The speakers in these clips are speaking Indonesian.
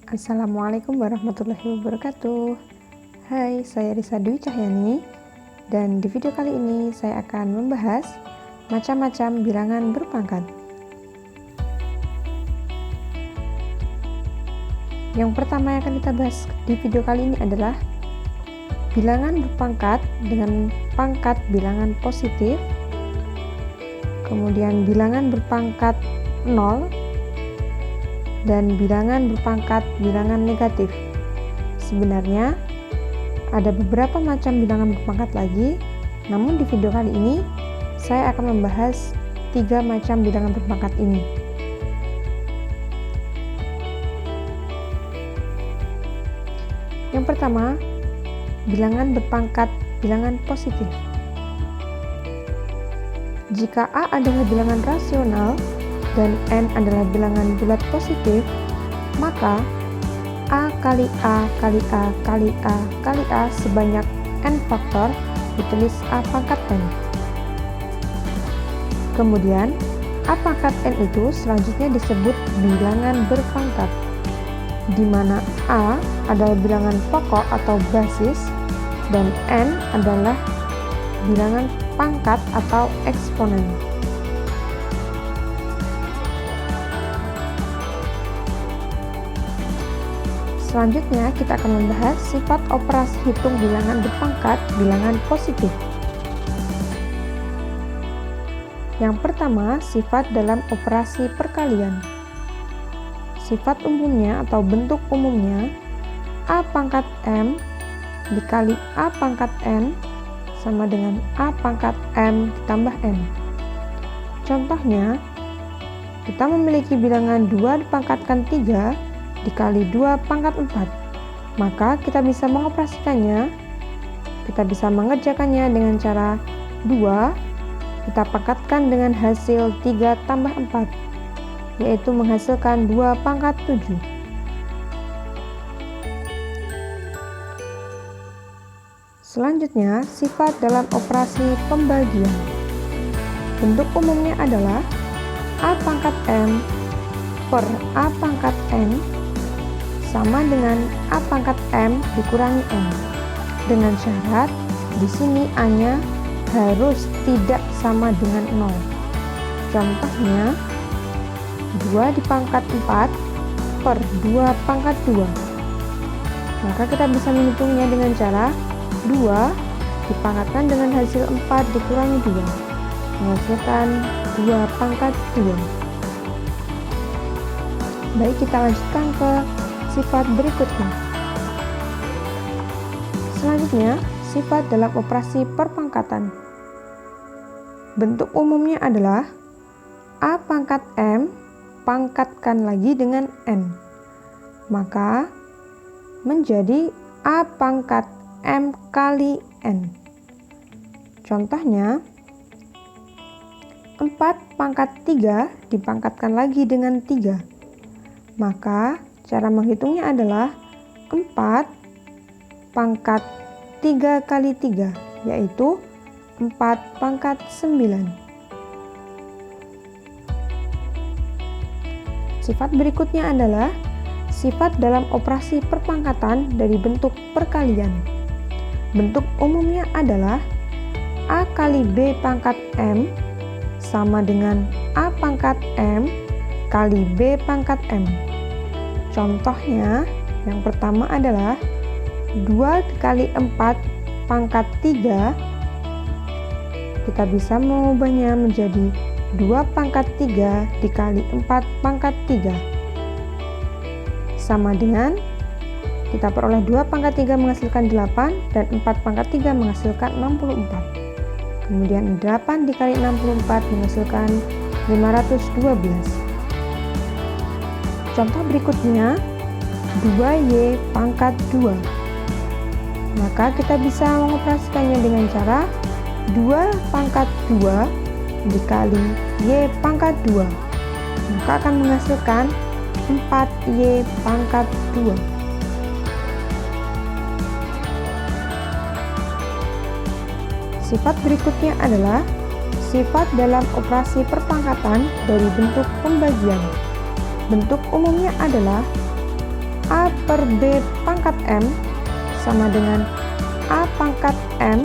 Assalamualaikum warahmatullahi wabarakatuh. Hai, saya Risa Dwi Cahyani, dan di video kali ini saya akan membahas macam-macam bilangan berpangkat. Yang pertama yang akan kita bahas di video kali ini adalah bilangan berpangkat dengan pangkat bilangan positif, kemudian bilangan berpangkat 0, dan bilangan berpangkat bilangan negatif. Sebenarnya ada beberapa macam bilangan berpangkat lagi, namun di video kali ini saya akan membahas 3 macam bilangan berpangkat ini. Yang pertama, bilangan berpangkat bilangan positif. Jika A adalah bilangan rasional dan N adalah bilangan bulat positif, maka A kali A kali A kali A kali A sebanyak N faktor ditulis A pangkat N. Kemudian A pangkat N itu selanjutnya disebut bilangan berpangkat, di mana A adalah bilangan pokok atau basis dan N adalah bilangan pangkat atau eksponen. Selanjutnya kita akan membahas sifat operasi hitung bilangan berpangkat bilangan positif. Yang pertama, sifat dalam operasi perkalian. Sifat umumnya atau bentuk umumnya A pangkat M dikali A pangkat N sama dengan A pangkat M ditambah N. Contohnya, kita memiliki bilangan 2 dipangkatkan 3 dikali 2 pangkat 4, maka kita bisa mengoperasikannya, kita bisa mengerjakannya dengan cara 2 kita pangkatkan dengan hasil 3 tambah 4, yaitu menghasilkan 2 pangkat 7. Selanjutnya, sifat dalam operasi pembagian. Bentuk umumnya adalah A pangkat M per A pangkat N sama dengan A pangkat M dikurangi N, dengan syarat di sini A-nya harus tidak sama dengan 0. Contohnya 2 dipangkat 4 per 2 pangkat 2. Maka kita bisa menghitungnya dengan cara 2 dipangkatkan dengan hasil 4 dikurangi 2, menghasilkan 2 pangkat 2. Baik, kita lanjutkan ke sifat berikutnya. Selanjutnya, sifat dalam operasi perpangkatan. Bentuk umumnya adalah A pangkat M pangkatkan lagi dengan N, maka menjadi A pangkat M kali N. Contohnya, 4 pangkat 3 dipangkatkan lagi dengan 3, maka cara menghitungnya adalah 4 pangkat 3 kali 3, yaitu 4 pangkat 9. Sifat berikutnya adalah sifat dalam operasi perpangkatan dari bentuk perkalian. Bentuk umumnya adalah A kali B pangkat M sama dengan A pangkat M kali B pangkat M. Contohnya, yang pertama adalah 2 kali 4 pangkat 3, kita bisa mengubahnya menjadi 2 pangkat 3 dikali 4 pangkat 3, sama dengan kita peroleh 2 pangkat 3 menghasilkan 8 dan 4 pangkat 3 menghasilkan 64. Kemudian 8 dikali 64 menghasilkan 512. Contoh berikutnya 2Y pangkat 2. Maka kita bisa mengoperasikannya dengan cara 2 pangkat 2 dikali Y pangkat 2, maka akan menghasilkan 4Y pangkat 2. Sifat berikutnya adalah sifat dalam operasi perpangkatan dari bentuk pembagian. Bentuk umumnya adalah A per B pangkat M sama dengan A pangkat M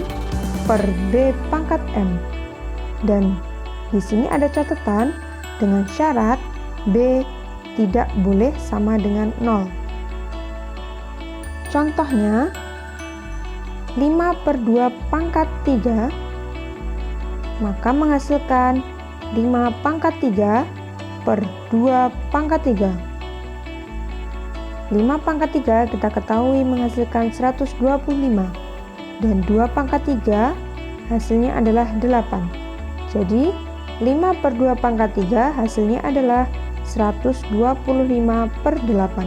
per B pangkat M. Dan di sini ada catatan dengan syarat B tidak boleh sama dengan 0. Contohnya, 5 per 2 pangkat 3, maka menghasilkan 5 pangkat 3 per 2 pangkat 3. 5 pangkat 3 kita ketahui menghasilkan 125, dan 2 pangkat 3 hasilnya adalah 8. Jadi, 5 per 2 pangkat 3 hasilnya adalah 125 per 8.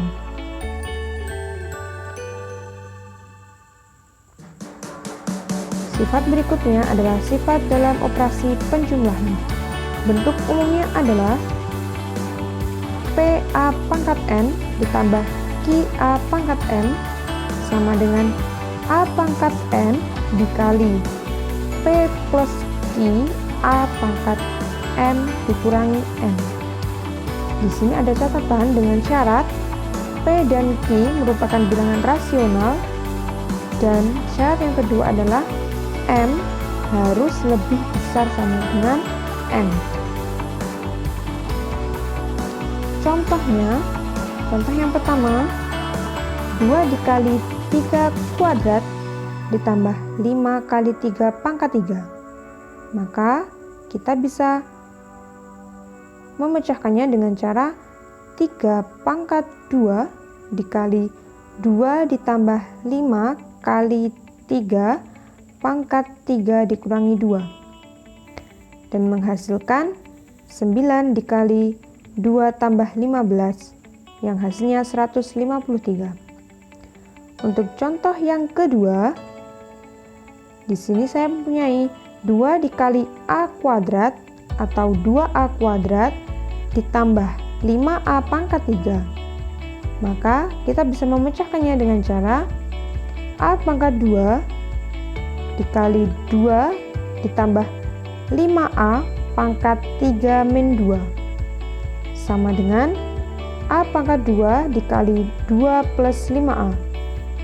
Sifat berikutnya adalah sifat dalam operasi penjumlahan. Bentuk umumnya adalah PA pangkat N ditambah QA pangkat M sama dengan A pangkat N dikali P plus Q A pangkat M dikurangi N. Di sini ada catatan dengan syarat P dan Q merupakan bilangan rasional, dan syarat yang kedua adalah M harus lebih besar sama dengan N. Contoh yang pertama, 2 dikali 3 kuadrat ditambah 5 kali 3 pangkat 3. Maka kita bisa memecahkannya dengan cara 3 pangkat 2 dikali 2 ditambah 5 kali 3 pangkat 3 dikurangi 2, dan menghasilkan 9 dikali 2 tambah 15 yang hasilnya 153. Untuk contoh yang kedua, di sini saya mempunyai 2 dikali A kuadrat atau 2A kuadrat ditambah 5A pangkat 3. Maka kita bisa memecahkannya dengan cara A pangkat 2 dikali 2 ditambah 5A pangkat 3 min 2 sama dengan A pangkat 2 dikali 2 plus 5A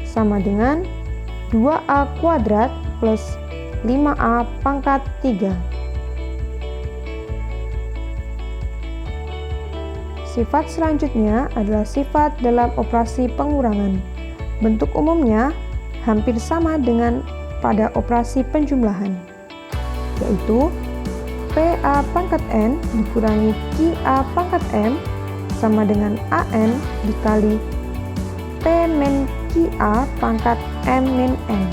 sama dengan 2A kuadrat plus 5A pangkat 3. Sifat selanjutnya adalah sifat dalam operasi pengurangan. Bentuk umumnya hampir sama dengan pada operasi penjumlahan, yaitu PA pangkat N dikurangi QA pangkat M sama dengan AN dikali P min QA pangkat M min N.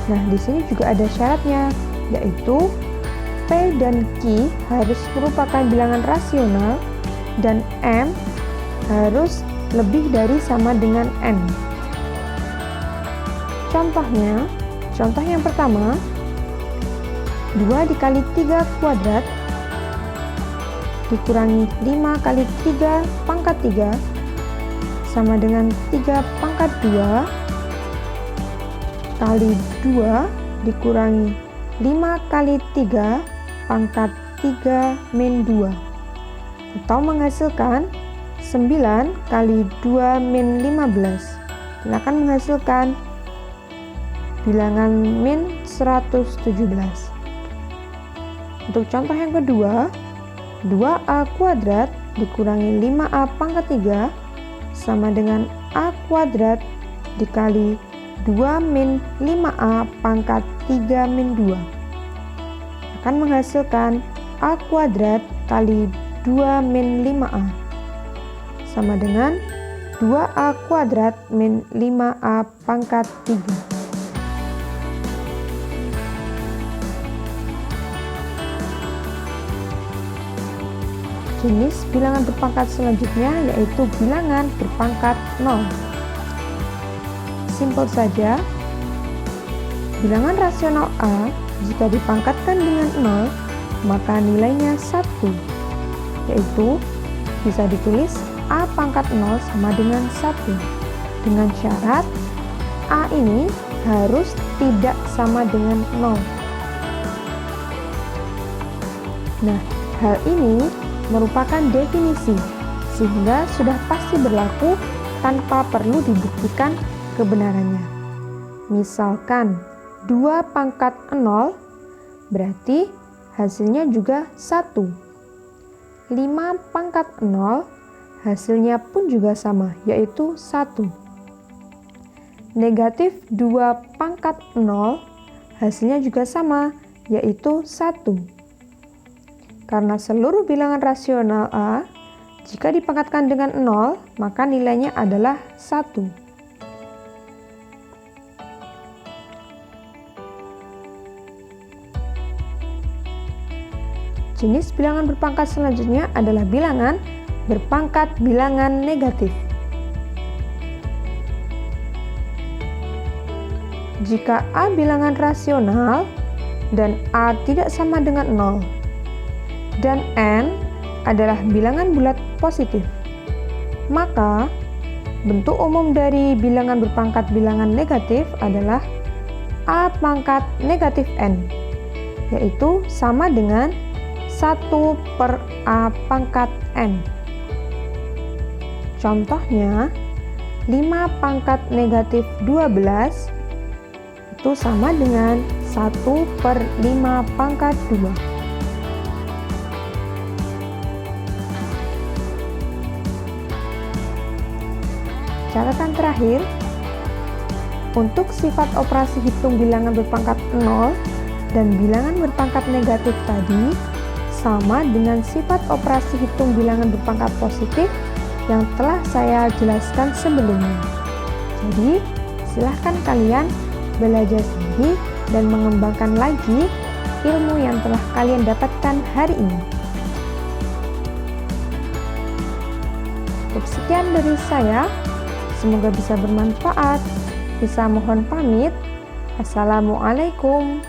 Nah, di sini juga ada syaratnya, yaitu P dan Q harus merupakan bilangan rasional dan M harus lebih dari sama dengan N. Contoh yang pertama, 2 dikali 3 kuadrat dikurangi 5 kali 3 pangkat 3 sama dengan 3 pangkat 2 kali 2 dikurangi 5 kali 3 pangkat 3 min 2, atau menghasilkan 9 kali 2 min 15 dan akan menghasilkan bilangan min 117. Untuk contoh yang kedua, 2A kuadrat dikurangi 5A pangkat 3 sama dengan A kuadrat dikali 2 min 5A pangkat 3 min 2 akan menghasilkan A kuadrat kali 2 min 5A sama dengan 2A kuadrat min 5A pangkat 3. Jenis bilangan berpangkat selanjutnya yaitu bilangan berpangkat 0. Simpel saja, bilangan rasional A jika dipangkatkan dengan 0 maka nilainya 1, yaitu bisa ditulis A pangkat 0 sama dengan 1 dengan syarat A ini harus tidak sama dengan 0. Nah, hal ini merupakan definisi, sehingga sudah pasti berlaku tanpa perlu dibuktikan kebenarannya. Misalkan 2 pangkat 0 berarti hasilnya juga 1. 5 pangkat 0 hasilnya pun juga sama, yaitu 1. Negatif 2 pangkat 0 hasilnya juga sama, yaitu 1. Karena seluruh bilangan rasional A, jika dipangkatkan dengan 0, maka nilainya adalah 1. Jenis bilangan berpangkat selanjutnya adalah bilangan berpangkat bilangan negatif. Jika A bilangan rasional dan A tidak sama dengan 0, dan N adalah bilangan bulat positif, maka bentuk umum dari bilangan berpangkat bilangan negatif adalah A pangkat negatif N, yaitu sama dengan 1 per A pangkat N. Contohnya, 5 pangkat negatif 12 itu sama dengan 1 per 5 pangkat 2. Catatan terakhir, untuk sifat operasi hitung bilangan berpangkat 0 dan bilangan berpangkat negatif tadi sama dengan sifat operasi hitung bilangan berpangkat positif yang telah saya jelaskan sebelumnya. Jadi, silahkan kalian belajar sendiri dan mengembangkan lagi ilmu yang telah kalian dapatkan hari ini. Cukup sekian dari saya. Semoga bisa bermanfaat. Bisa mohon pamit. Assalamualaikum.